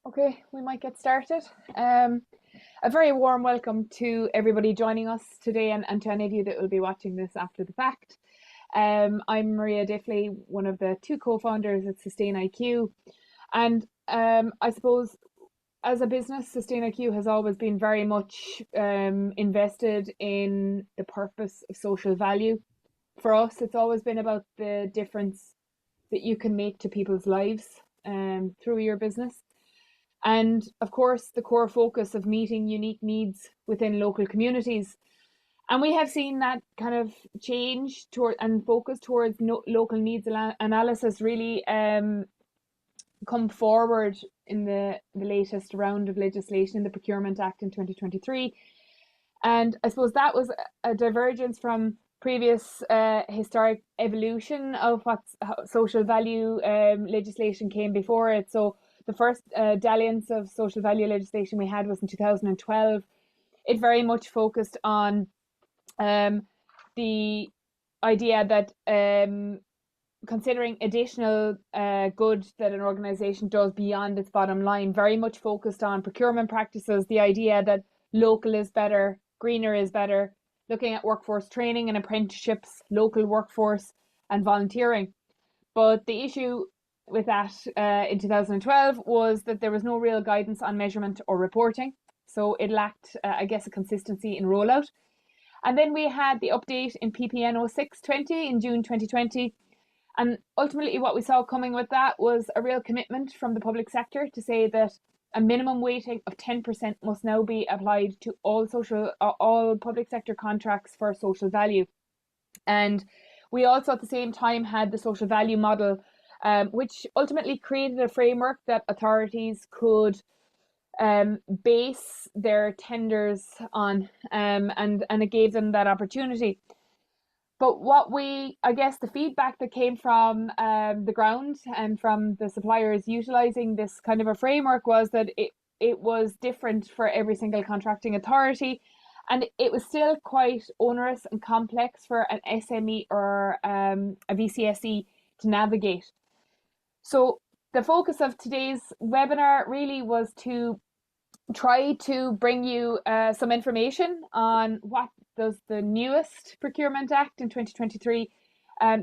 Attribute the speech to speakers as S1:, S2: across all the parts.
S1: Okay, we might get started. A very warm welcome to everybody joining us today and to any of you that will be watching this after the fact. I'm Maria Diffley, one of the two co-founders at SustainIQ. And I suppose as a business, SustainIQ has always been very much invested in the purpose of social value. For us, it's always been about the difference that you can make to people's lives through your business. And of course, the core focus of meeting unique needs within local communities. And we have seen that kind of change toward and focus towards local needs analysis really come forward in the latest round of legislation, the Procurement Act in 2023. And I suppose that was a divergence from previous historic evolution of what social value legislation came before it. So the first dalliance of social value legislation we had was in 2012. It very much focused on the idea that considering additional good that an organization does beyond its bottom line, very much focused on procurement practices, the idea that local is better, greener is better, looking at workforce training and apprenticeships, local workforce and volunteering. But the issue with that in 2012 was that there was no real guidance on measurement or reporting. So it lacked, I guess, a consistency in rollout. And then we had the update in PPN 0620 in June 2020. And ultimately what we saw coming with that was a real commitment from the public sector to say that a minimum weighting of 10% must now be applied to all public sector contracts for social value. And we also at the same time had the social value model, which ultimately created a framework that authorities could base their tenders on, and it gave them that opportunity. But I guess the feedback that came from the ground and from the suppliers utilizing this kind of a framework was that it was different for every single contracting authority, and it was still quite onerous and complex for an SME or a VCSE to navigate. So the focus of today's webinar really was to try to bring you some information on what does the newest Procurement Act in 2023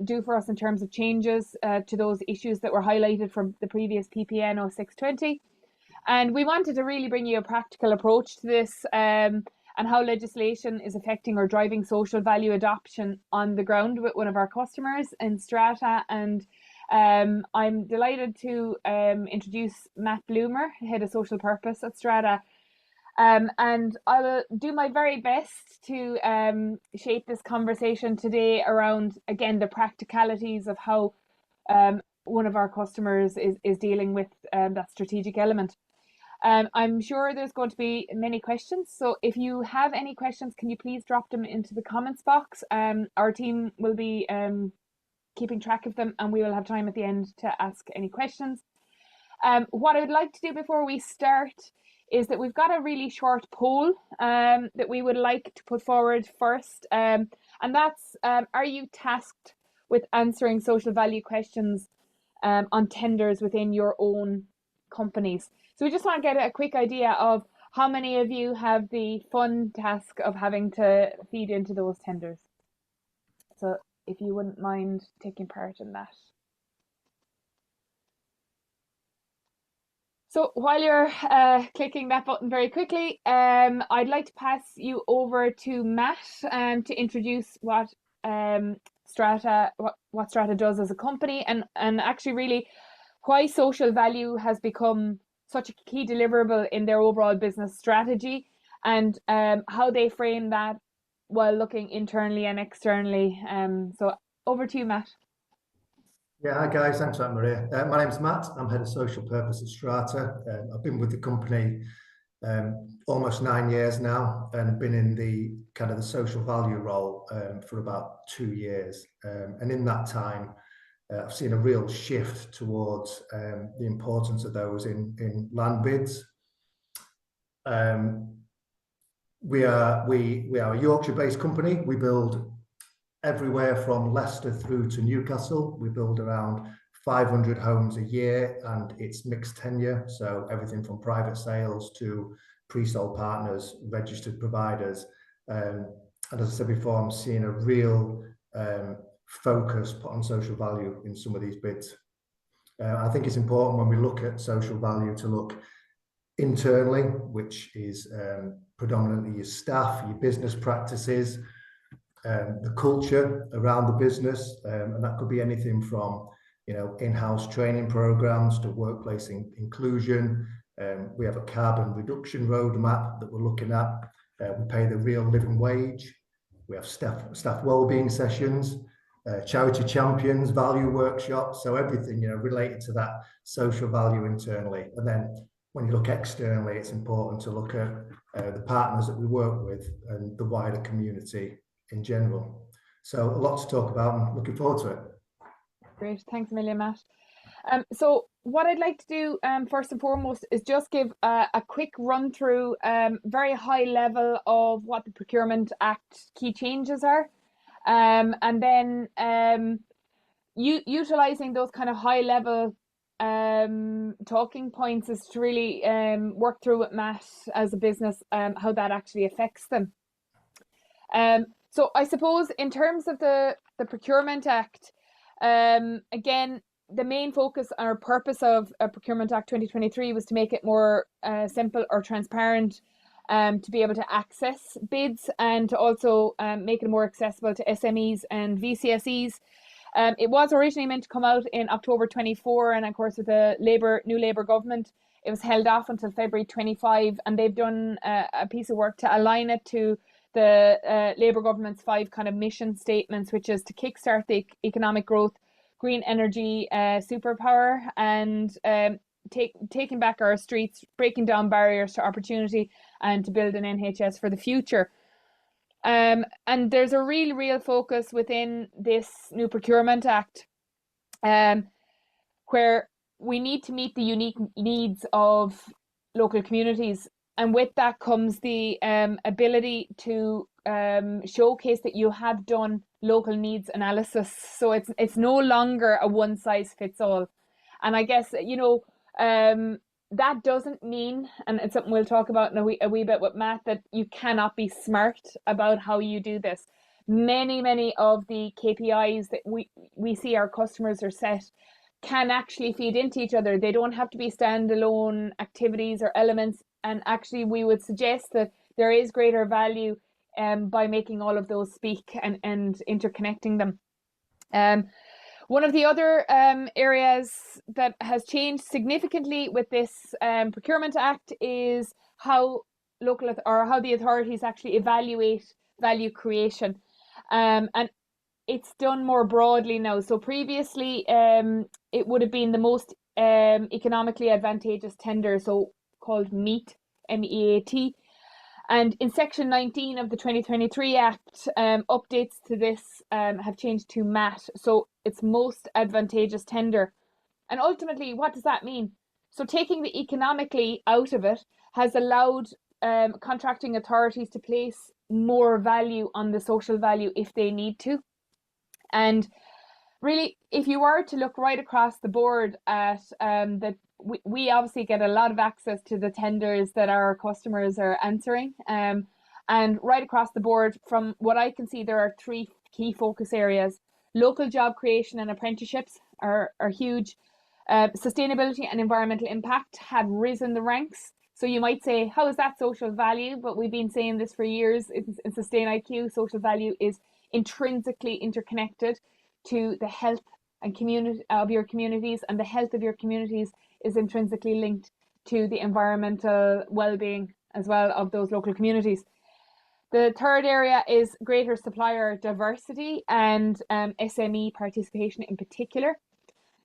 S1: do for us in terms of changes to those issues that were highlighted from the previous PPN 0620. And we wanted to really bring you a practical approach to this and how legislation is affecting or driving social value adoption on the ground with one of our customers in Strata. And I'm delighted to introduce Matt Bloomer, Head of Social Purpose at Strata. And I will do my very best to shape this conversation today around, again, the practicalities of how one of our customers is dealing with that strategic element. I'm sure there's going to be many questions. So if you have any questions, can you please drop them into the comments box? Our team will be keeping track of them, and we will have time at the end to ask any questions. What I would like to do before we start is that we've got a really short poll that we would like to put forward first. And that's, are you tasked with answering social value questions on tenders within your own companies? So we just want to get a quick idea of how many of you have the fun task of having to feed into those tenders. So if you wouldn't mind taking part in that. So while you're clicking that button very quickly, I'd like to pass you over to Matt to introduce what Strata does as a company, and actually really why social value has become such a key deliverable in their overall business strategy, and how they frame that while looking internally and externally. So over to you, Matt.
S2: Yeah, hi guys, thanks for that, Maria. My name's Matt, I'm Head of Social Purpose at Strata. I've been with the company almost 9 years now, and I've been in the kind of the social value role for about 2 years. And in that time, I've seen a real shift towards the importance of those in land bids. We are a Yorkshire-based company. We build everywhere from Leicester through to Newcastle. We build around 500 homes a year, and it's mixed tenure. So everything from private sales to pre-sold partners, registered providers. And as I said before, I'm seeing a real focus put on social value in some of these bids. I think it's important when we look at social value to look internally, which is predominantly your staff, your business practices, the culture around the business, and that could be anything from in-house training programs to workplace inclusion. We have a carbon reduction roadmap that we're looking at. We pay the real living wage. We have staff wellbeing sessions, charity champions, value workshops. So everything related to that social value internally. And then when you look externally, it's important to look at the partners that we work with and the wider community in general. So a lot to talk about, and looking forward to it.
S1: Great, thanks a million, Matt. So what I'd like to do first and foremost is just give a quick run through, very high level of what the Procurement Act key changes are, and then utilizing those kind of high level talking points is to really work through with Matt as a business, how that actually affects them. So I suppose in terms of the Procurement Act, again, the main focus or purpose of Procurement Act 2023 was to make it more simple or transparent, to be able to access bids, and to also make it more accessible to SMEs and VCSEs. It was originally meant to come out in October 24, and of course with the new Labour government, it was held off until February 25, and they've done a piece of work to align it to the Labour government's 5 kind of mission statements, which is to kickstart the economic growth, green energy superpower, and taking back our streets, breaking down barriers to opportunity, and to build an NHS for the future. And there's a real focus within this new Procurement Act, where we need to meet the unique needs of local communities. And with that comes the ability to showcase that you have done local needs analysis. So it's no longer a one size fits all. And I guess, that doesn't mean, and it's something we'll talk about in a wee bit with Matt, that you cannot be smart about how you do this. Many of the KPIs that we see our customers are set can actually feed into each other. They don't have to be standalone activities or elements. And actually, we would suggest that there is greater value by making all of those speak and interconnecting them. One of the other areas that has changed significantly with this Procurement Act is how the authorities actually evaluate value creation, and it's done more broadly now. So previously, it would have been the most economically advantageous tender, so called MEAT, MEAT. And in Section 19 of the 2023 Act, updates to this have changed to MAT, so it's most advantageous tender. And ultimately, what does that mean? So taking the economically out of it has allowed contracting authorities to place more value on the social value if they need to. And really, if you were to look right across the board at that, we obviously get a lot of access to the tenders that our customers are answering. And right across the board, from what I can see, there are 3 key focus areas. Local job creation and apprenticeships are huge. Sustainability and environmental impact have risen the ranks. So you might say, how is that social value? But we've been saying this for years. In SustainIQ, social value is intrinsically interconnected to the health and community of your communities, and the health of your communities is intrinsically linked to the environmental well-being as well of those local communities. The third area is greater supplier diversity and SME participation in particular.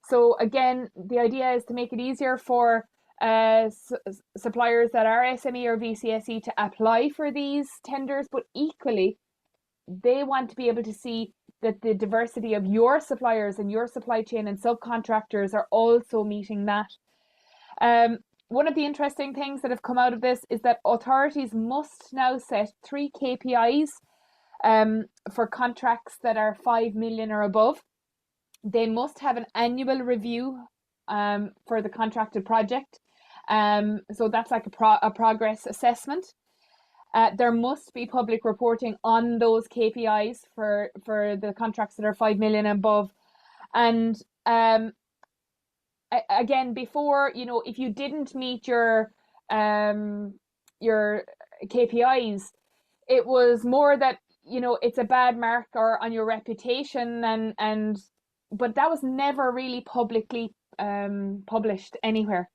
S1: So again, the idea is to make it easier for suppliers that are SME or VCSE to apply for these tenders, but equally, they want to be able to see that the diversity of your suppliers and your supply chain and subcontractors are also meeting that. One of the interesting things that have come out of this is that authorities must now set 3 KPIs for contracts that are 5 million or above. They must have an annual review for the contracted project. So that's like a progress assessment. There must be public reporting on those KPIs for the contracts that are 5 million and above. And again, before, you know, if you didn't meet your KPIs, it was more that, you know, it's a bad mark or on your reputation, and but that was never really publicly published anywhere.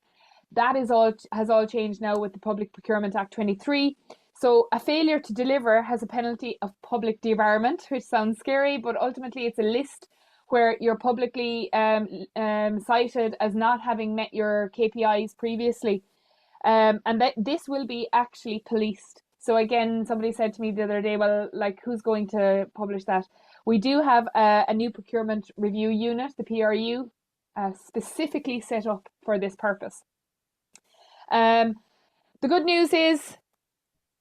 S1: That is all has all changed now with the Public Procurement Act 23. So a failure to deliver has a penalty of public debarment, which sounds scary, but ultimately it's a list where you're publicly cited as not having met your KPIs previously. And that this will be actually policed. So again, somebody said to me the other day, well, like, who's going to publish that? We do have a new procurement review unit, the PRU, specifically set up for this purpose. The good news is,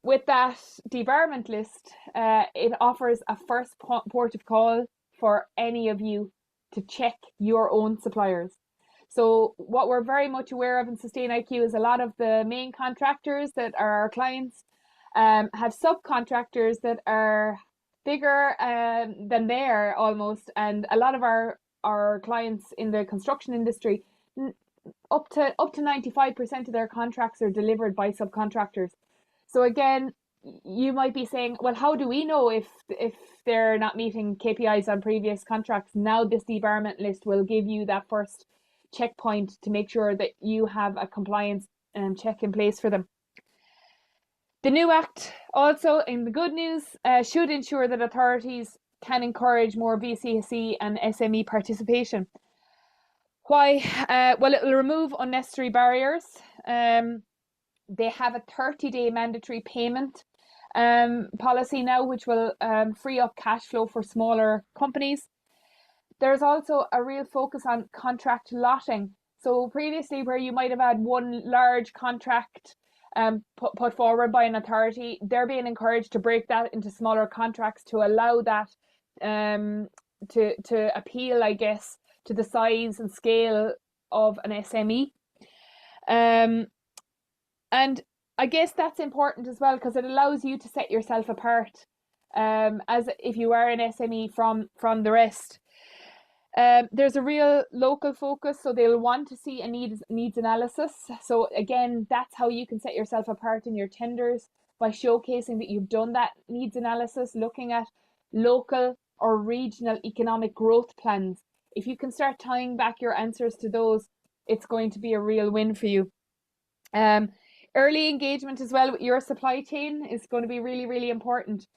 S1: with that debarment list, it offers a first port of call for any of you to check your own suppliers. So what we're very much aware of in SustainIQ is a lot of the main contractors that are our clients have subcontractors that are bigger than they are almost, and a lot of our clients in the construction industry, up to 95% of their contracts are delivered by subcontractors. So again, you might be saying, well, how do we know if they're not meeting KPIs on previous contracts? Now this debarment list will give you that first checkpoint to make sure that you have a compliance check in place for them. The new Act also, in the good news, should ensure that authorities can encourage more VCSE and SME participation. Why? Well, it will remove unnecessary barriers. They have a 30-day mandatory payment policy now, which will free up cash flow for smaller companies. There's also a real focus on contract lotting. So previously, where you might have had one large contract put forward by an authority, they're being encouraged to break that into smaller contracts to allow that to appeal, I guess, to the size and scale of an SME. And I guess that's important as well, because it allows you to set yourself apart as if you are an SME from the rest. There's a real local focus, so they'll want to see a needs analysis. So again, that's how you can set yourself apart in your tenders, by showcasing that you've done that needs analysis, looking at local or regional economic growth plans. If you can start tying back your answers to those, it's going to be a real win for you. Early engagement as well with your supply chain is going to be really, really important.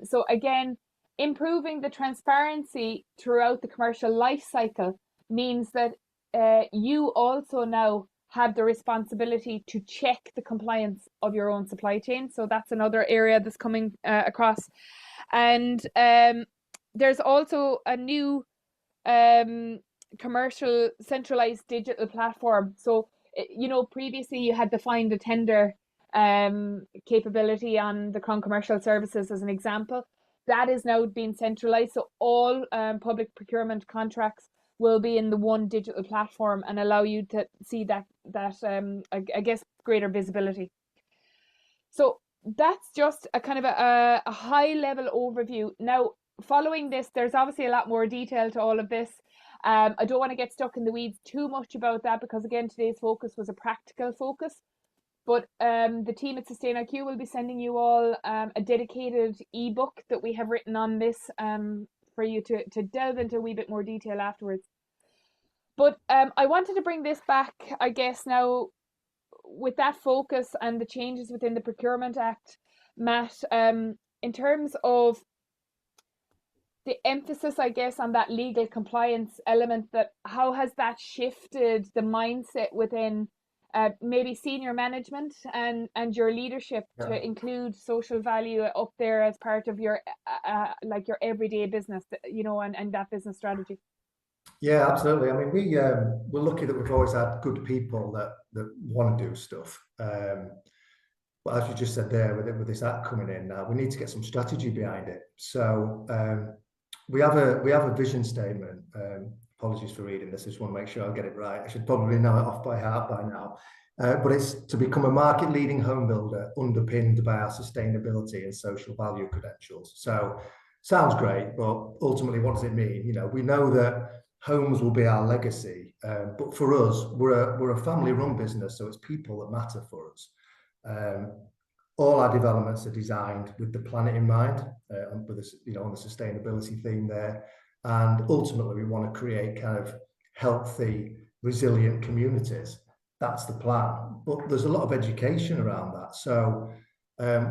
S1: So again, improving the transparency throughout the commercial life cycle means that you also now have the responsibility to check the compliance of your own supply chain. So that's another area that's coming across. And there's also a new commercial centralized digital platform. So, you know, previously you had to find a tender capability on the Crown Commercial Services as an example. That is now being centralized, so all public procurement contracts will be in the one digital platform and allow you to see that I guess greater visibility. So that's just a kind of a high level overview. Now, following this, there's obviously a lot more detail to all of this. I don't want to get stuck in the weeds too much about that, because again, today's focus was a practical focus. But the team at SustainIQ will be sending you all a dedicated ebook that we have written on this for you to delve into a wee bit more detail afterwards. But I wanted to bring this back, I guess, now with that focus and the changes within the Procurement Act, Matt, in terms of the emphasis, I guess, on that legal compliance element, that how has that shifted the mindset within maybe senior management and your leadership to include social value up there as part of your like your everyday business, you know, and that business strategy?
S2: Yeah, absolutely. I mean, we're lucky that we've always had good people that want to do stuff. But as you just said there, with this act coming in now, we need to get some strategy behind it. So we have a vision statement. Apologies for reading this. I just want to make sure I get it right. I should probably know it off by heart by now. But it's to become a market-leading home builder underpinned by our sustainability and social value credentials. So sounds great, but ultimately, what does it mean? You know, we know that homes will be our legacy, but for us, we're a family-run business, so it's people that matter for us. All our developments are designed with the planet in mind, with this, you know, on the sustainability theme there, and ultimately we want to create kind of healthy, resilient communities. That's the plan. But there's a lot of education around that. So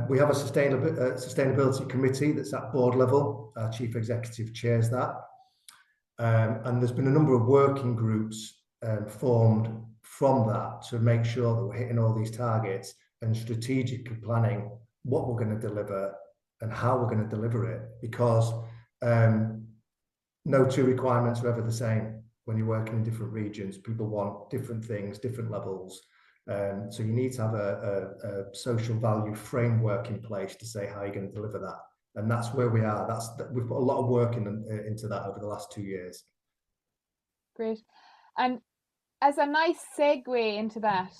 S2: we have a sustainability committee that's at board level. Our chief executive chairs that. And there's been a number of working groups formed from that to make sure that we're hitting all these targets and strategically planning what we're going to deliver and how we're going to deliver it. Because no two requirements are ever the same. When you're working in different regions, people want different things, different levels. So you need to have a social value framework in place to say how you're going to deliver that. And that's where we are. We've put a lot of work into that over the last 2 years.
S1: Great. And as a nice segue into that,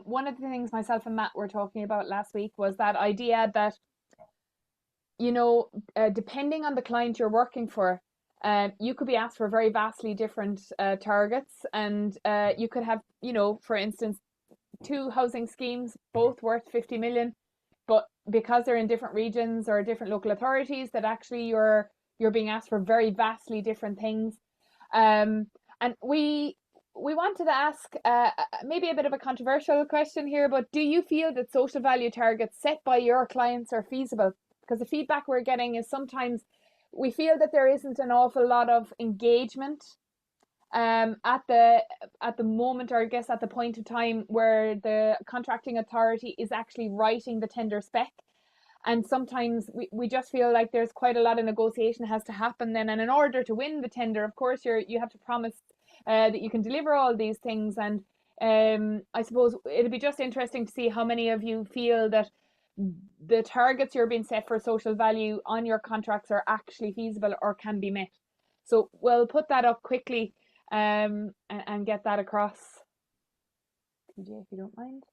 S1: one of the things myself and Matt were talking about last week was that idea that, you know, depending on the client you're working for, you could be asked for very vastly different targets, and you could have, you know, for instance, 2 housing schemes, both worth 50 million, but because they're in different regions or different local authorities, that actually you're being asked for very vastly different things. And we wanted to ask maybe a bit of a controversial question here, but do you feel that social value targets set by your clients are feasible? Because the feedback we're getting is sometimes we feel that there isn't an awful lot of engagement at the moment, or I guess at the point of time where the contracting authority is actually writing the tender spec. And sometimes we just feel like there's quite a lot of negotiation has to happen then. And in order to win the tender, of course, you have to promise that you can deliver all these things. And I suppose it'd be just interesting to see how many of you feel that the targets you're being set for social value on your contracts are actually feasible or can be met. So we'll put that up quickly and get that across. TJ, if you don't mind.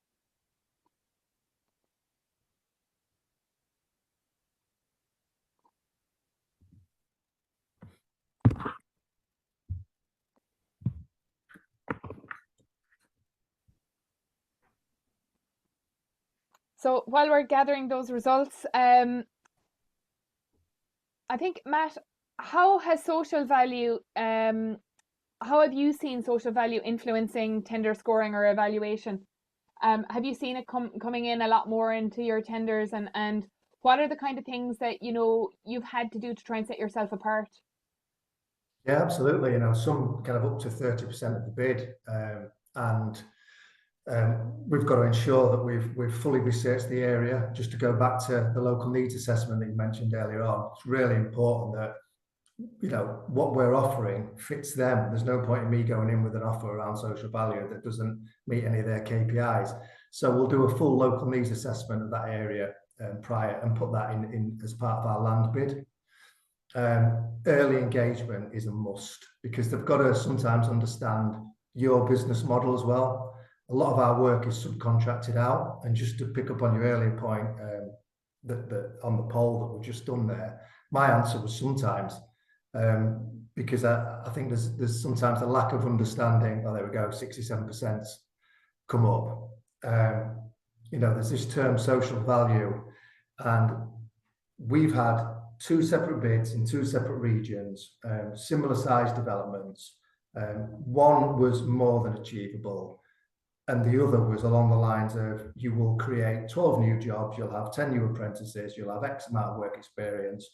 S1: So while we're gathering those results, I think, Matt, how has social value, how have you seen social value influencing tender scoring or evaluation? Have you seen it coming in a lot more into your tenders, and what are the kind of things that, you know, you've had to do to try and set yourself apart?
S2: Yeah, absolutely. You know, some kind of up to 30% of the bid, and we've got to ensure that we've fully researched the area. Just to go back to the local needs assessment that you mentioned earlier on, it's really important that, you know, what we're offering fits them. There's no point in me going in with an offer around social value that doesn't meet any of their KPIs. So we'll do a full local needs assessment of that area prior and put that in as part of our land bid. Early engagement is a must because they've got to sometimes understand your business model as well. A lot of our work is subcontracted out, and just to pick up on your earlier point, that on the poll that we've just done there, my answer was sometimes, because I think there's sometimes a lack of understanding. Oh, there we go, 67% come up. You know, there's this term social value, and we've had 2 separate bids in 2 separate regions, similar sized developments. One was more than achievable, and the other was along the lines of, you will create 12 new jobs, you'll have 10 new apprentices, you'll have X amount of work experience,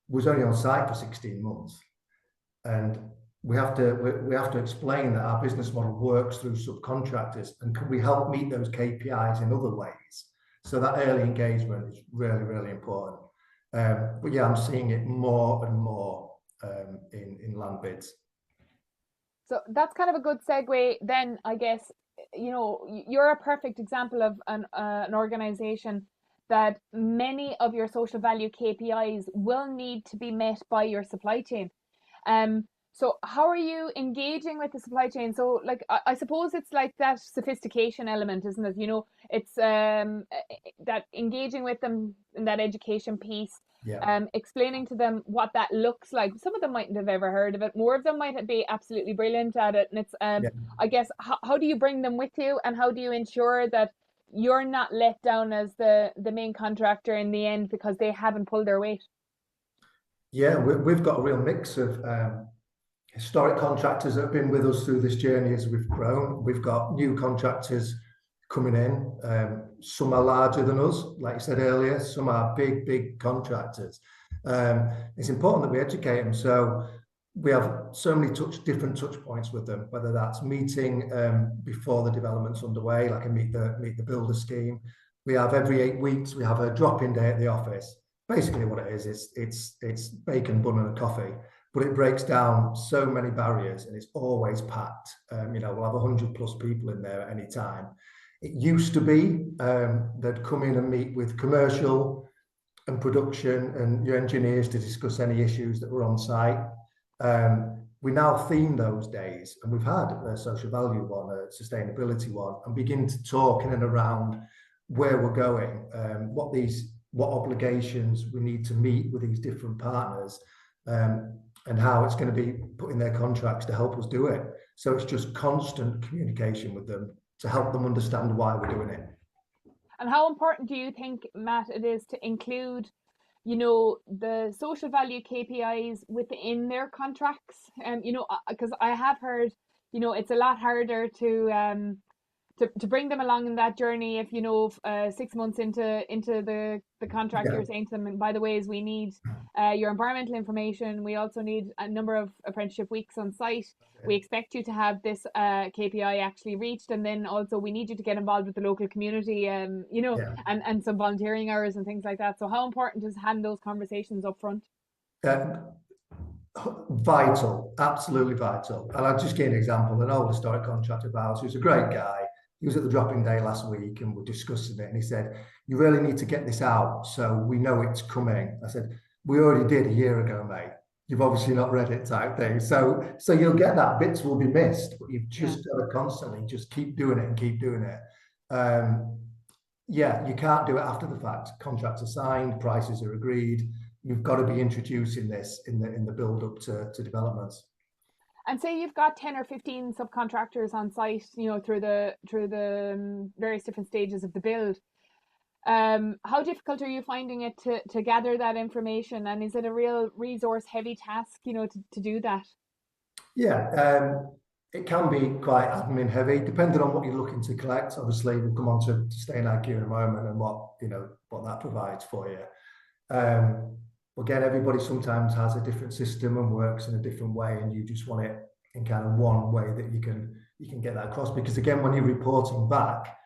S2: was only on site for 16 months. And we have to explain that our business model works through subcontractors, and can we help meet those KPIs in other ways? So that early engagement is really, really important. But yeah, I'm seeing it more and more in land bids.
S1: So that's kind of a good segue then, I guess. You know, you're a perfect example of an organization that many of your social value KPIs will need to be met by your supply chain. Um, so how are you engaging with the supply chain? So like I suppose it's like that sophistication element, isn't it? You know, it's that engaging with them in that education piece,
S2: Yeah.
S1: explaining to them what that looks like. Some of them mightn't have ever heard of it. More of them might be absolutely brilliant at it. And it's
S2: Yeah.
S1: I guess how do you bring them with you, and how do you ensure that you're not let down as the main contractor in the end because they haven't pulled their weight?
S2: Yeah, we've got a real mix of historic contractors that have been with us through this journey as we've grown. We've got new contractors coming in. Some are larger than us, like you said earlier. Some are big, big contractors. It's important that we educate them. So we have so many different touch points with them, whether that's meeting before the development's underway, like a meet the builder scheme. We have every 8 weeks, we have a drop-in day at the office. Basically what it is, it's bacon, bun and a coffee, but it breaks down so many barriers and it's always packed. You know, we'll have 100+ people in there at any time. It used to be they'd come in and meet with commercial and production and your engineers to discuss any issues that were on site. We now theme those days, and we've had a social value one, a sustainability one, and begin to talk in and around where we're going, what obligations we need to meet with these different partners, and how it's going to be put in their contracts to help us do it. So it's just constant communication with them to help them understand why we're doing it.
S1: And how important do you think, Matt, it is to include, you know, the social value KPIs within their contracts? You know, because I have heard, you know, it's a lot harder to bring them along in that journey if, you know, 6 months into the contract,
S2: Yeah,
S1: you're saying to them, and by the ways, we need your environmental information, we also need a number of apprenticeship weeks on site, we expect you to have this KPI actually reached, and then also we need you to get involved with the local community, you know,
S2: yeah.
S1: and some volunteering hours and things like that. So how important is having those conversations up front?
S2: Uh, Vital, absolutely vital. And I'll just give an example. An old historic contractor of ours who's a great guy. He was at the drop-in day last week and we're discussing it. And he said, "You really need to get this out so we know it's coming." I said, "We already did a year ago, mate. You've obviously not read it," type thing. So you'll get that. Bits will be missed, but you've
S1: Yeah.
S2: just got to constantly just keep doing it and keep doing it. Yeah, you can't do it after the fact. Contracts are signed, prices are agreed. You've got to be introducing this in the build up to developments.
S1: And say you've got 10 or 15 subcontractors on site, you know, through the various different stages of the build. How difficult are you finding it to gather that information? And is it a real resource heavy task, you know, to do that?
S2: Yeah, it can be quite admin heavy, depending on what you're looking to collect. Obviously, we'll come on to SustainIQ in a moment and what that provides for you. Again, everybody sometimes has a different system and works in a different way, and you just want it in kind of one way that you can get that across. Because again, when you're reporting back,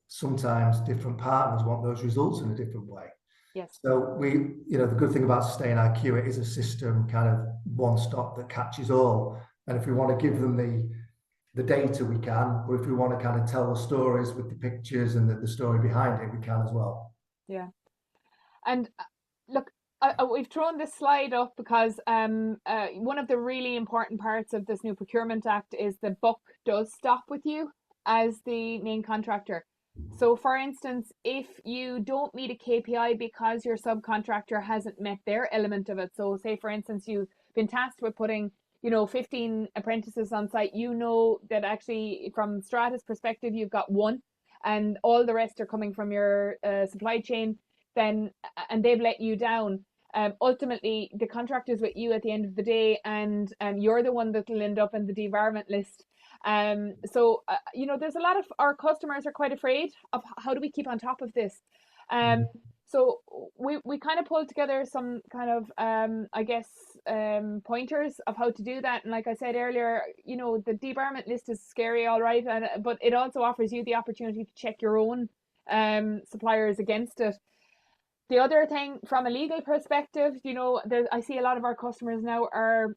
S2: sometimes different partners want those results in a different way.
S1: Yes.
S2: So the good thing about SustainIQ, it is a system kind of one stop that catches all. And if we want to give them the data, we can. But if we want to kind of tell the stories with the pictures and the story behind it, we can as well.
S1: Yeah. And look, we've thrown this slide up because one of the really important parts of this new Procurement Act is the buck does stop with you as the main contractor. So, for instance, if you don't meet a KPI because your subcontractor hasn't met their element of it, so say, for instance, you've been tasked with putting, you know, 15 apprentices on site, you know that actually from Strata's perspective, you've got one, and all the rest are coming from your supply chain, then, and they've let you down. Ultimately, the contractor's with you at the end of the day, and you're the one that will end up in the debarment list. You know, there's a lot of our customers are quite afraid of how do we keep on top of this. Um, so we kind of pulled together some kind of I guess pointers of how to do that. And like I said earlier, you know, the debarment list is scary, all right, but it also offers you the opportunity to check your own suppliers against it. The other thing from a legal perspective, you know, I see a lot of our customers now are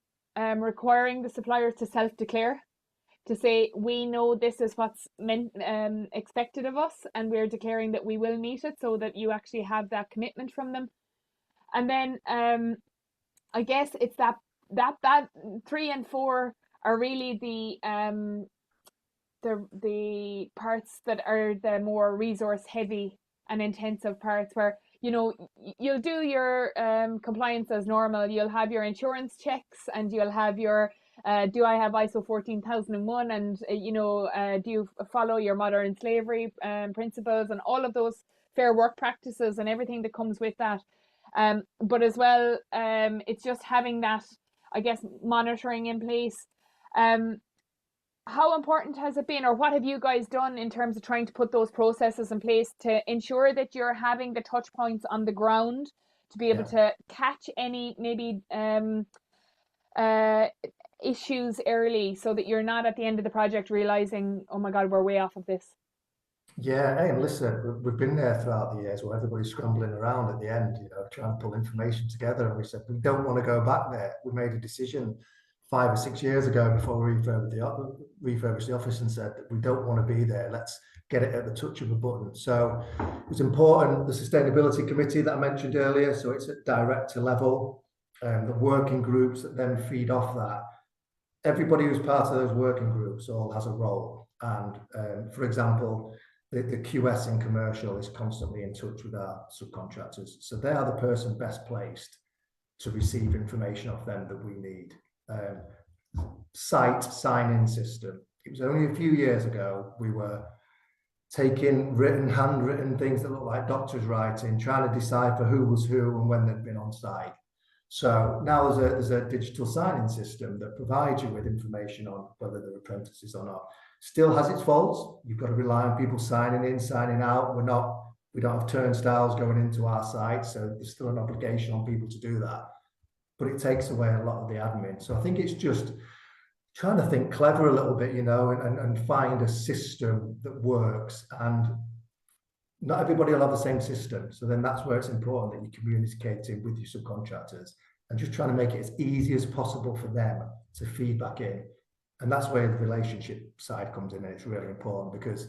S1: requiring the suppliers to self-declare. to say we know this is what's expected of us, and we're declaring that we will meet it, so that you actually have that commitment from them. And then I guess it's that 3 and 4 are really the parts that are the more resource heavy and intensive parts, where you'll do your compliance as normal. You'll have your insurance checks, and you'll have your do I have ISO 14001, and do you follow your modern slavery principles, and all of those fair work practices and everything that comes with that. But as well, it's just having that, I guess, monitoring in place. How important has it been, or what have you guys done in terms of trying to put those processes in place to ensure that you're having the touch points on the ground to be able to catch any maybe issues early, so that you're not at the end of the project realizing, oh my God, we're way off of this?
S2: Yeah, hey, and listen, we've been there throughout the years where everybody's scrambling around at the end, trying to pull information together. And we said, we don't want to go back there. We made a decision 5 or 6 years ago before we refurbished the office and said that we don't want to be there. Let's get it at the touch of a button. So it was important, the sustainability committee that I mentioned earlier, so it's at director level, the working groups that then feed off that. Everybody who's part of those working groups all has a role. And for example, the QS in commercial is constantly in touch with our subcontractors. So they are the person best placed to receive information off them that we need. Site sign-in system. It was only a few years ago we were taking handwritten things that look like doctor's writing, trying to decipher who was who and when they'd been on site. So now there's a digital sign-in system that provides you with information on whether they're apprentices or not. Still has its faults. You've got to rely on people signing in, signing out. We don't have turnstiles going into our site, so there's still an obligation on people to do that. But it takes away a lot of the admin. So I think it's just trying to think clever a little bit, and find a system that works. And not everybody will have the same system. So then that's where it's important that you're communicating with your subcontractors and just trying to make it as easy as possible for them to feed back in. And that's where the relationship side comes in, and it's really important, because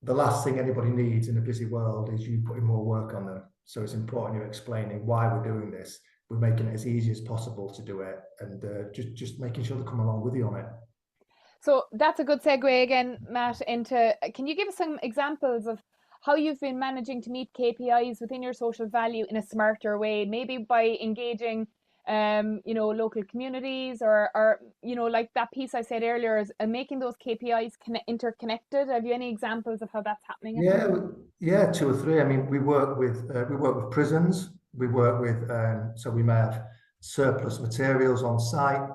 S2: the last thing anybody needs in a busy world is you putting more work on them. So it's important you're explaining why we're doing this. We're making it as easy as possible to do it, and just making sure they come along with you on it.
S1: So that's a good segue again, Matt, into, can you give us some examples of how you've been managing to meet KPIs within your social value in a smarter way, maybe by engaging local communities, or like that piece I said earlier, is making those KPIs interconnected. Have you any examples of how that's happening?
S2: Yeah, 2 or 3. I mean, we work with prisons. We work with so we may have surplus materials on site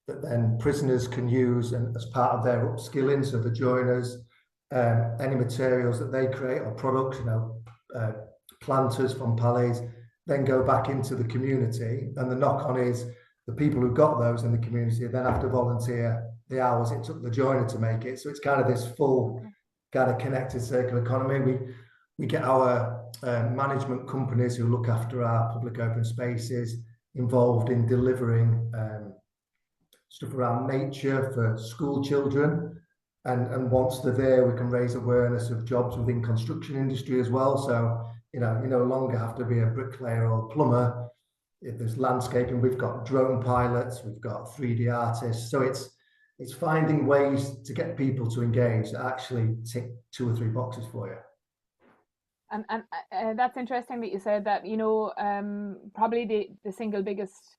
S2: that then prisoners can use and as part of their upskilling. So the joiners, any materials that they create or products, planters from palets, then go back into the community. And the knock on is the people who got those in the community then have to volunteer the hours it took the joiner to make it. So it's kind of this full kind of connected circular economy. We get our management companies who look after our public open spaces involved in delivering stuff around nature for school children. And once they're there, we can raise awareness of jobs within construction industry as well. So, you no longer have to be a bricklayer or plumber. If there's landscaping, we've got drone pilots, we've got 3D artists. So it's finding ways to get people to engage that actually tick 2 or 3 boxes for you.
S1: And that's interesting that you said that. Probably the single biggest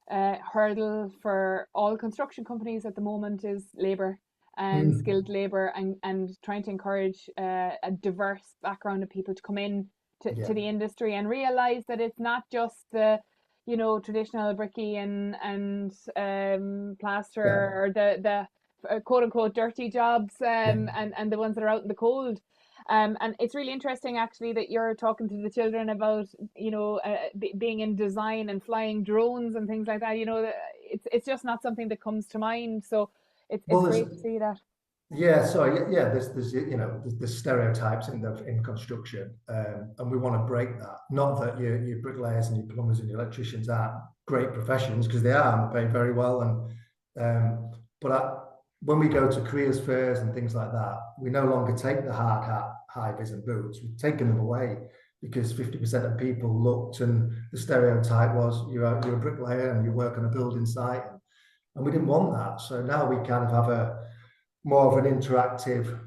S1: hurdle for all construction companies at the moment is labour and skilled labour, and trying to encourage a diverse background of people to come in to the industry and realise that it's not just the traditional bricky and plaster or the quote unquote dirty jobs and the ones that are out in the cold. And it's really interesting actually that you're talking to the children about being in design and flying drones and things like that. It's just not something that comes to mind. So it's great to see that.
S2: Yeah, so there's stereotypes in construction, and we want to break that. Not that your bricklayers and your plumbers and your electricians aren't great professions, because they are and they pay very well. And but when we go to careers fairs and things like that, we no longer take the hard hat, high vis and boots. We've taken them away because 50% of people looked, and the stereotype was you're a bricklayer and you work on a building site, and we didn't want that. So now we kind of have a more of an interactive.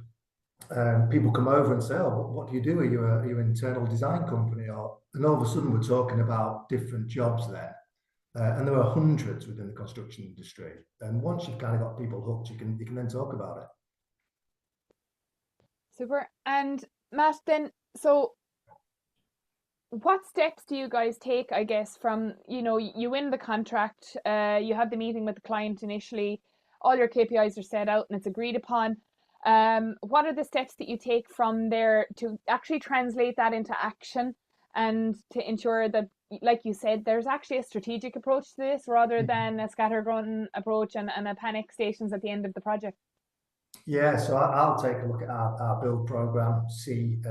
S2: People come over and say, "Oh, what do you do? Are you an internal design company?" And all of a sudden we're talking about different jobs there. And there are hundreds within the construction industry. And once you've kind of got people hooked, you can then talk about it.
S1: Super. And Matt, then, so what steps do you guys take, I guess, from, you win the contract, you have the meeting with the client initially, all your KPIs are set out and it's agreed upon. What are the steps that you take from there to actually translate that into action and to ensure that, like you said, there's actually a strategic approach to this rather than a scattergun approach and a panic stations at the end of the project?
S2: Yeah, so I'll take a look at our build program, see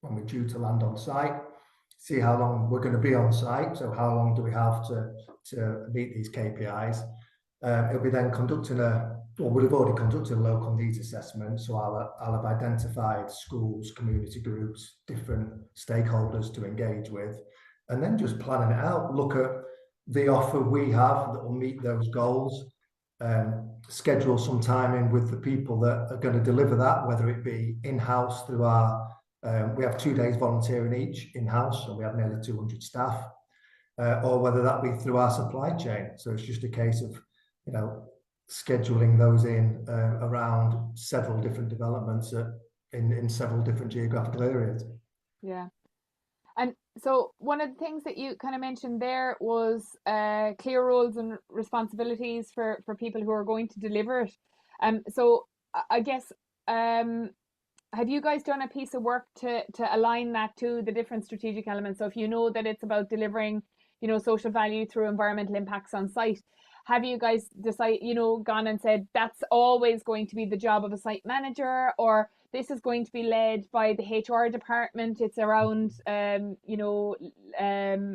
S2: when we're due to land on site, see how long we're going to be on site. So how long do we have to meet these KPIs? It'll be then conducting we'll have already conducted a local needs assessment. So I'll have identified schools, community groups, different stakeholders to engage with, and then just planning it out. Look at the offer we have that will meet those goals. Schedule some time in with the people that are going to deliver that, whether it be in-house through we have 2 days volunteering each in-house, and we have nearly 200 staff, or whether that be through our supply chain. So it's just a case of, scheduling those in around several different developments in several different geographical areas.
S1: Yeah. And so one of the things that you kind of mentioned there was clear roles and responsibilities for people who are going to deliver it. So I guess, have you guys done a piece of work to align that to the different strategic elements? So if you know that it's about delivering, social value through environmental impacts on site, have you guys gone and said that's always going to be the job of a site manager, or this is going to be led by the HR department? It's around,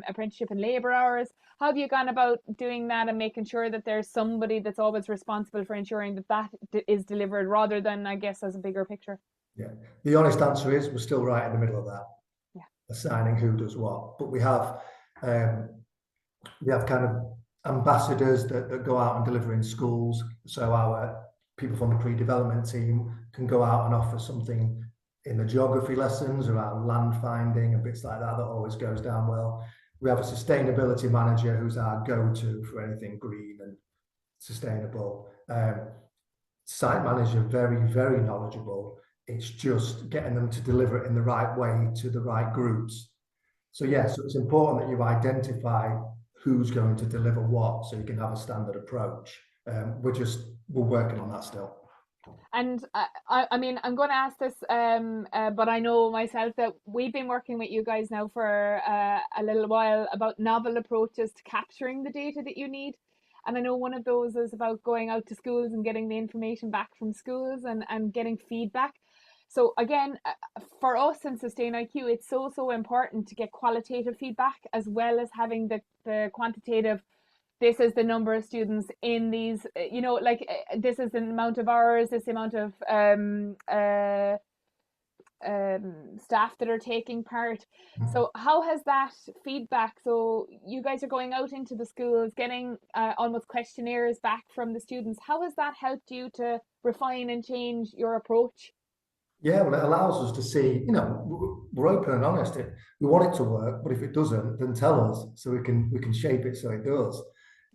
S1: apprenticeship and labour hours. How have you gone about doing that and making sure that there's somebody that's always responsible for ensuring that is delivered rather than, I guess, as a bigger picture?
S2: Yeah, the honest answer is we're still right in the middle of that.
S1: Yeah.
S2: Assigning who does what, but we have kind of ambassadors that go out and deliver in schools. So our people from the pre-development team can go out and offer something in the geography lessons around land finding and bits like that always goes down well. We have a sustainability manager who's our go-to for anything green and sustainable. Site manager, very, very knowledgeable. It's just getting them to deliver it in the right way to the right groups. So so it's important that you identify who's going to deliver what, so you can have a standard approach. We're working on that still.
S1: And I mean, I'm going to ask this, but I know myself that we've been working with you guys now for a little while about novel approaches to capturing the data that you need. And I know one of those is about going out to schools and getting the information back from schools and getting feedback. So again, for us in SustainIQ, it's so important to get qualitative feedback as well as having the quantitative. This is the number of students in these, this is the amount of hours, this amount of staff that are taking part. So how has that feedback, so you guys are going out into the schools, getting almost questionnaires back from the students, how has that helped you to refine and change your approach?
S2: Yeah, well, it allows us to see, we're open and honest. We want it to work, but if it doesn't, then tell us so we can shape it so it does.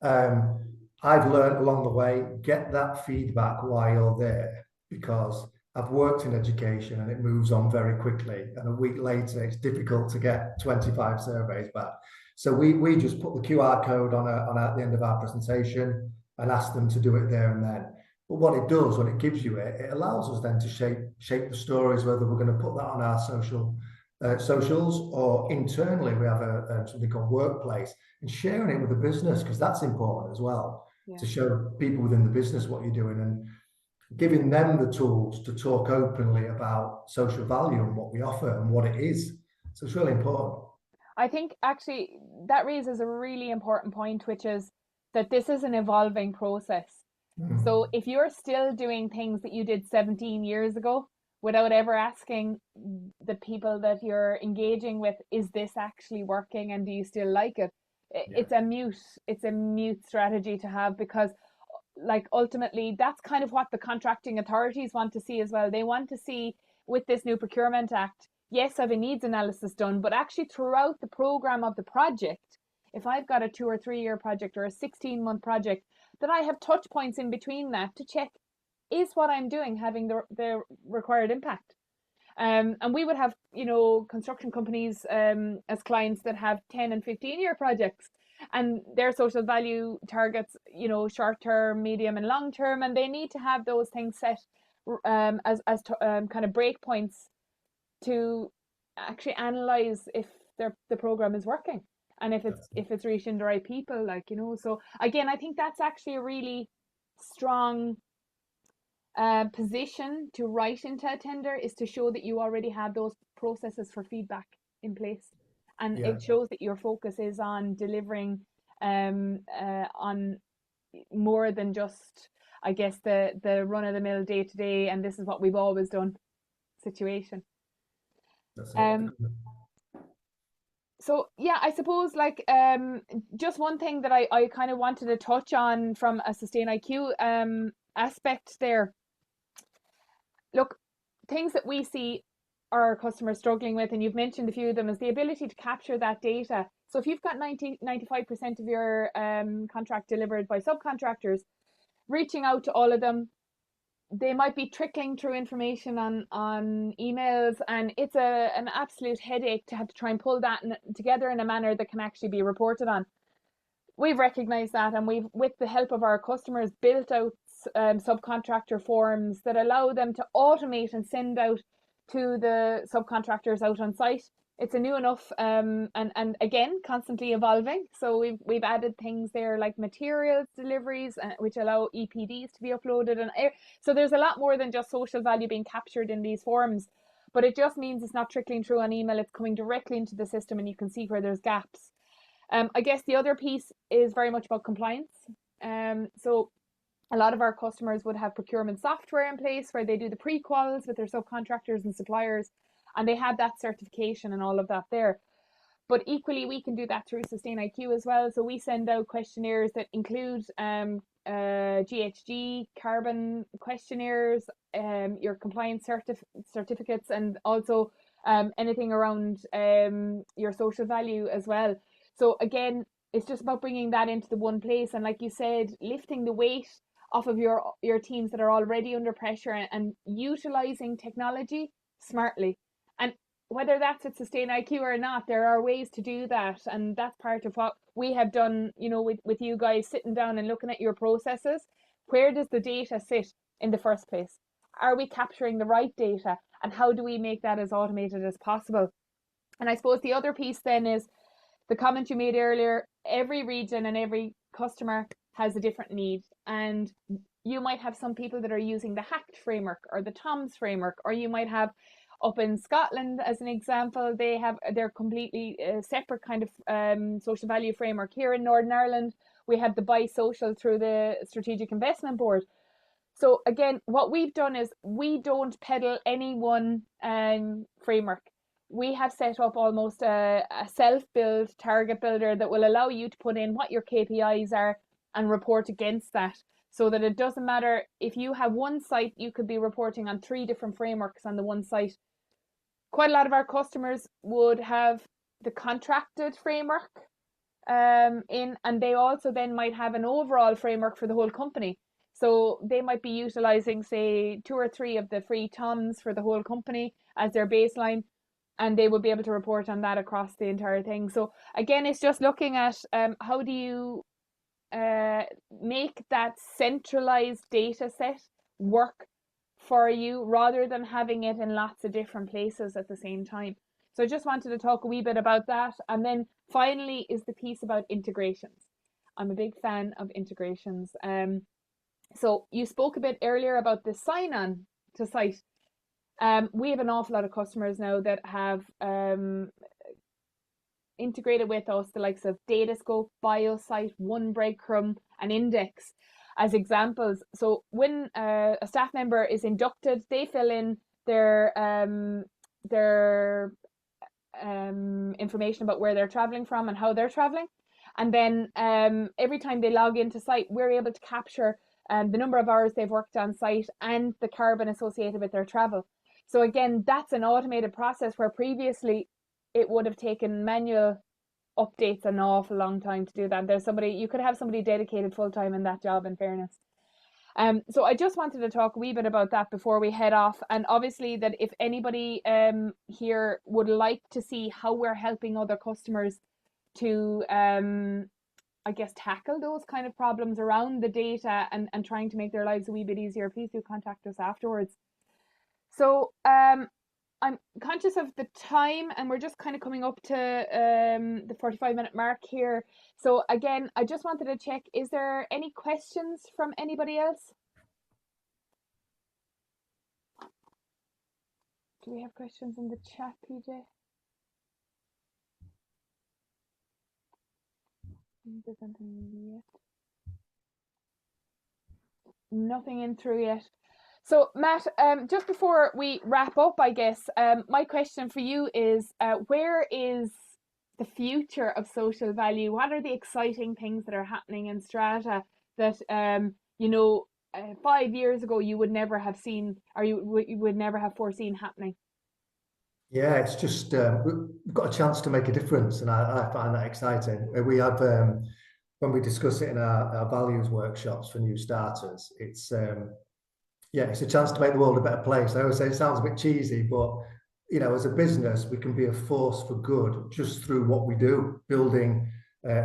S2: I've learned along the way, get that feedback while you're there, because I've worked in education and it moves on very quickly. And a week later, it's difficult to get 25 surveys back. So we just put the QR code on at the end of our presentation and ask them to do it there and then. But what it does when it gives you it allows us then to shape the stories, whether we're going to put that on our socials or internally we have something called Workplace, and sharing it with the business, because that's important as well, to show people within the business what you're doing and giving them the tools to talk openly about social value and what we offer and what it is. So it's really important.
S1: I think actually that raises a really important point, which is that this is an evolving process. So if you're still doing things that you did 17 years ago without ever asking the people that you're engaging with, is this actually working and do you still like it?
S2: Yeah.
S1: It's a mute strategy to have, because like ultimately that's kind of what the contracting authorities want to see as well. They want to see, with this new Procurement Act, yes, I have a needs analysis done, but actually throughout the program of the project, if I've got a 2 or 3 year project or a 16-month project, that I have touch points in between that to check, is what I'm doing having the required impact. And we would have, construction companies as clients that have 10 and 15-year projects, and their social value targets, short term, medium, and long term, and they need to have those things set as kind of breakpoints to actually analyze if the program is working, and if it's
S2: That's,
S1: if it's reaching the right people, so again, I think that's actually a really strong position to write into a tender, is to show that you already have those processes for feedback in place, and
S2: yeah,
S1: it shows that your focus is on delivering on more than just, I guess, the run of the mill day to day, and this is what we've always done situation.
S2: that's it.
S1: um so yeah, I suppose, like, just one thing that I kind of wanted to touch on from a SustainIQ aspect there. Look, things that we see our customers struggling with, and you've mentioned a few of them, is the ability to capture that data. So if you've got 95% of your contract delivered by subcontractors, reaching out to all of them, they might be trickling through information on emails, and it's an absolute headache to have to try and pull that together in a manner that can actually be reported on. We've recognized that, and we've, with the help of our customers, built out subcontractor forms that allow them to automate and send out to the subcontractors out on site. It's a new enough and again constantly evolving. So we've added things there like materials deliveries, which allow EPDs to be uploaded, and so there's a lot more than just social value being captured in these forms. But it just means it's not trickling through on email; it's coming directly into the system, and you can see where there's gaps. I guess the other piece is very much about compliance. So a lot of our customers would have procurement software in place where they do the pre-quals with their subcontractors and suppliers, and they have that certification and all of that there. But equally, we can do that through SustainIQ as well. So we send out questionnaires that include GHG, carbon questionnaires, your compliance certificates, and also anything around your social value as well. So again, it's just about bringing that into the one place, and like you said, lifting the weight off of your teams that are already under pressure, and utilizing technology smartly. And whether that's at SustainIQ or not, there are ways to do that, and that's part of what we have done. With you guys sitting down and looking at your processes. Where does the data sit in the first place? Are we capturing the right data, and how do we make that as automated as possible? And I suppose the other piece then is the comment you made earlier. Every region and every customer has a different need, and you might have some people that are using the hacked framework or the toms framework, or you might have, up in Scotland as an example, they have their completely separate kind of social value framework. Here in Northern Ireland, we have the buy social through the Strategic Investment Board. So again, what we've done is we don't peddle any one framework. We have set up almost a self-build target builder that will allow you to put in what your KPIs are and report against that, so that it doesn't matter if you have one site, you could be reporting on 3 different frameworks on the one site. Quite a lot of our customers would have the contracted framework and they also then might have an overall framework for the whole company. So they might be utilizing, say, 2 or 3 of the free TOMs for the whole company as their baseline, and they would be able to report on that across the entire thing. So again, it's just looking at how do you make that centralized data set work for you, rather than having it in lots of different places at the same time. So I just wanted to talk a wee bit about that. And then finally is the piece about integrations. I'm a big fan of integrations. So you spoke a bit earlier about the sign-on to site. We have an awful lot of customers now that have integrated with us the likes of Datascope, BioSite, One Breadcrumb, and Index. as examples. So when a staff member is inducted, they fill in their information about where they're traveling from and how they're traveling. And then every time they log into site, we're able to capture the number of hours they've worked on site and the carbon associated with their travel. So again, that's an automated process where previously it would have taken manual updates an awful long time to do that. There's somebody, you could have somebody dedicated full time in that job, in fairness. So I just wanted to talk a wee bit about that before we head off. And obviously that if anybody here would like to see how we're helping other customers to I guess tackle those kind of problems around the data and trying to make their lives a wee bit easier, please do contact us afterwards. So I'm conscious of the time and we're just kind of coming up to the 45-minute mark here. So again, I just wanted to check, is there any questions from anybody else? Do we have questions in the chat, PJ? Nothing in through yet. So Matt, just before we wrap up, I guess, my question for you is, where is the future of social value? What are the exciting things that are happening in Strata that, 5 years ago you would never have seen, or you would never have foreseen happening?
S2: Yeah, it's just we've got a chance to make a difference, and I find that exciting. We have when we discuss it in our values workshops for new starters, it's it's a chance to make the world a better place. I always say it sounds a bit cheesy, but as a business, we can be a force for good just through what we do, building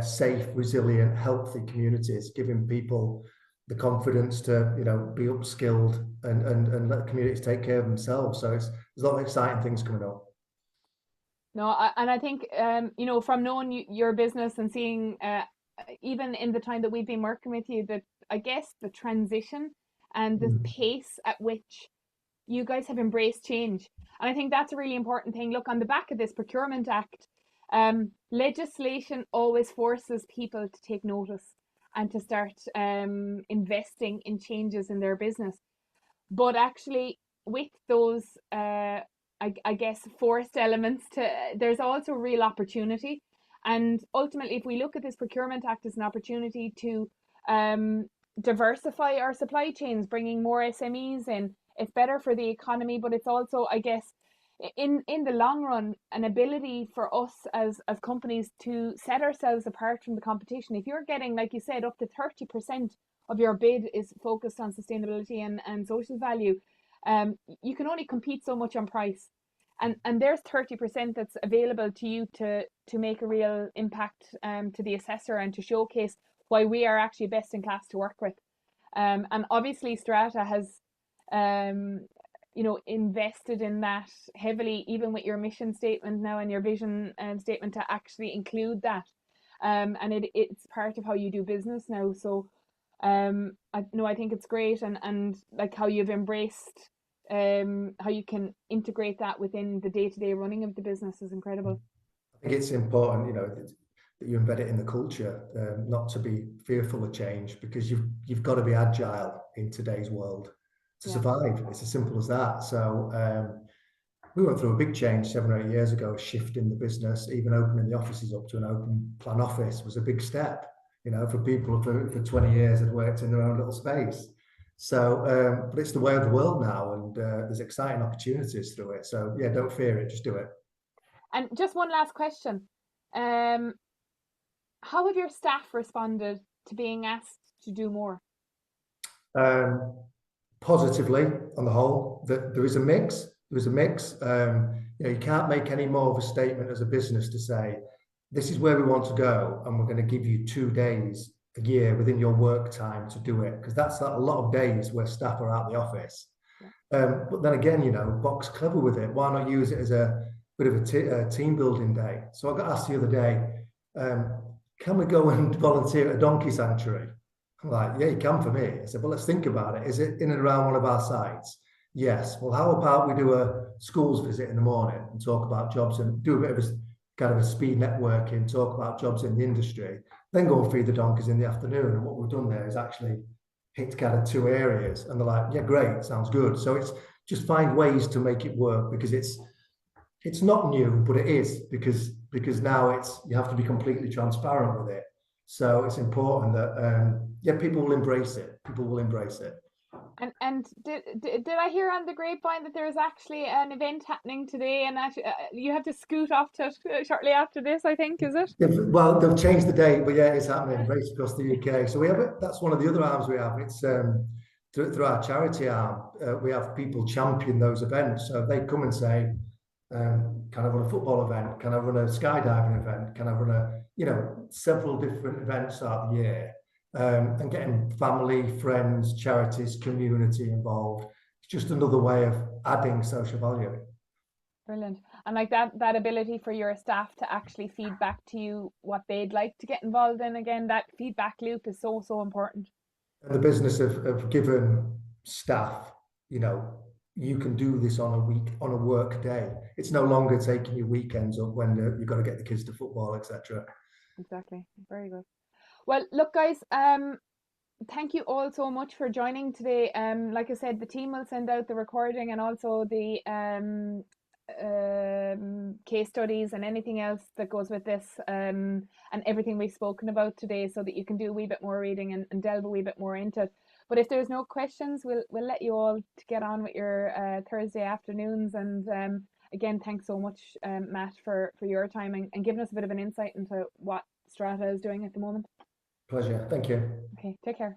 S2: safe, resilient, healthy communities, giving people the confidence to be upskilled and let the communities take care of themselves. So there's a lot of exciting things coming up.
S1: No, and I think from knowing your business and seeing even in the time that we've been working with you, that I guess the transition and the pace at which you guys have embraced change. And I think that's a really important thing. Look, on the back of this Procurement Act, legislation always forces people to take notice and to start investing in changes in their business. But actually, with those, I guess, forced elements, there's also real opportunity. And ultimately, if we look at this Procurement Act as an opportunity to diversify our supply chains, bringing more SMEs in, it's better for the economy, but it's also, I guess, in the long run, an ability for us as companies to set ourselves apart from the competition. If you're getting, like you said, up to 30% of your bid is focused on sustainability and social value, you can only compete so much on price. And there's 30% that's available to you to make a real impact to the assessor and to showcase why we are actually best in class to work with. And obviously Strata has invested in that heavily, even with your mission statement now and your vision statement, to actually include that. And it's part of how you do business now. So I think it's great, and like how you've embraced how you can integrate that within the day-to-day running of the business is incredible.
S2: I think it's important, that you embed it in the culture, not to be fearful of change, because you've got to be agile in today's world to survive. It's as simple as that. So we went through a big change 7 or 8 years ago, a shift in the business. Even opening the offices up to an open plan office was a big step, for people for 20 years had worked in their own little space. So, but it's the way of the world now, and there's exciting opportunities through it. So yeah, don't fear it, just do it.
S1: And just one last question. How have your staff responded to being asked to do more?
S2: Positively, on the whole. There is a mix. You can't make any more of a statement as a business to say, this is where we want to go, and we're going to give you 2 days a year within your work time to do it, because that's a lot of days where staff are out the office. But then again, Box clever with it. Why not use it as a bit of a team building day? So I got asked the other day, can we go and volunteer at a donkey sanctuary? I'm like, yeah, you can for me. I said, well, let's think about it. Is it in and around one of our sites? Yes. Well, how about we do a schools visit in the morning and talk about jobs and do a bit of a kind of a speed networking, talk about jobs in the industry, then go and feed the donkeys in the afternoon. And what we've done there is actually hit kind of two areas, and they're like, yeah, great, sounds good. So it's just find ways to make it work, because it's not new, but it is, because now it's, you have to be completely transparent with it. So it's important that yeah, people will embrace it. People will embrace it.
S1: And did I hear on the grapevine that there's actually an event happening today, and actually, you have to scoot off to shortly after this, I think, is it?
S2: Well, they've changed the date, but yeah, it's happening race across the UK. So we have it. That's one of the other arms we have. It's through our charity arm. We have people champion those events. So they come and say, can I run a football event? Can I run a skydiving event? Can I run several different events throughout the year? And getting family, friends, charities, community involved. It's just another way of adding social value.
S1: Brilliant. And like that ability for your staff to actually feed back to you what they'd like to get involved in, again, that feedback loop is so, so important.
S2: And the business of giving staff, you can do this on a work day. It's no longer taking your weekends up when you've got to get the kids to football, etc.
S1: Exactly. Very good. Well, look, guys, thank you all so much for joining today. Like I said, the team will send out the recording and also the case studies and anything else that goes with this, and everything we've spoken about today, so that you can do a wee bit more reading and delve a wee bit more into it. But if there's no questions, we'll let you all to get on with your Thursday afternoons. And again, thanks so much, Matt, for your time and giving us a bit of an insight into what Strata is doing at the moment.
S2: Pleasure. Thank you.
S1: Okay, take care.